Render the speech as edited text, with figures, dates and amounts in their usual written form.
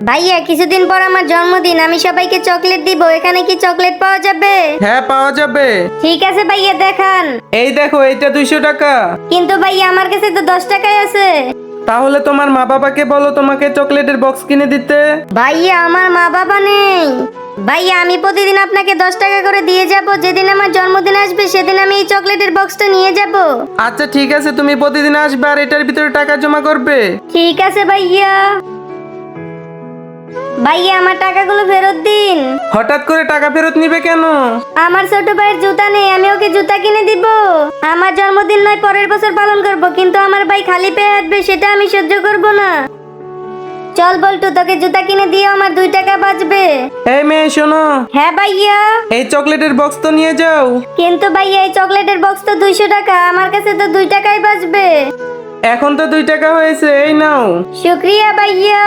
ভাইয়া কিছুদিন পর আমার জন্মদিন, আমি সবাইকে চকলেট দিব, এখানে কি চকলেট পাওয়া যাবে? হ্যাঁ, পাওয়া যাবে। ঠিক আছে ভাইয়া, দেখান। এই দেখো, এইটা 200 টাকা। কিন্তু ভাইয়া আমার কাছে তো 10 টাকাই আছে। তাহলে তোমার মা বাবাকে বলো তোমাকে চকলেটের বক্স কিনে দিতে। ভাইয়া আমার মা বাবা নেই। ভাইয়া আমি প্রতিদিন আপনাকে 10 টাকা করে দিয়ে যাব, যেদিন আমার জন্মদিন আসবে সেদিন আমি এই চকলেটের বক্সটা নিয়ে যাব। আচ্ছা ঠিক আছে, তুমি প্রতিদিন আসবে আর এটার ভিতরে টাকা জমা করবে। ঠিক আছে ভাইয়া। ভাইয়া আমার টাকাগুলো ফেরত দিন। হঠাৎ করে টাকা ফেরত নিবে কেন? আমার ছোট ভাইয়ের জুতা নেই, আমি ওকে জুতা কিনে দিব। আমার জন্মদিন নয় পরের বছর পালন করব, কিন্তু আমার ভাই খালি পেয়ে হাঁটবে, সেটা আমি সহ্য করব না। চল বল্টু, তোকে জুতা কিনে দিয়ে আমার 2 টাকা বাঁচবে। এই মেয়ে শোনো, হ্যাঁ ভাইয়া। এই চকলেটের বক্স তো নিয়ে যাও। কিন্তু ভাইয়া এই চকলেটের বক্স তো 200 টাকা, আমার কাছে তো 2 টাকাই বাঁচবে। এখন তো 2 টাকা হয়েছে, এই নাও। শুক্রিয়া ভাইয়া।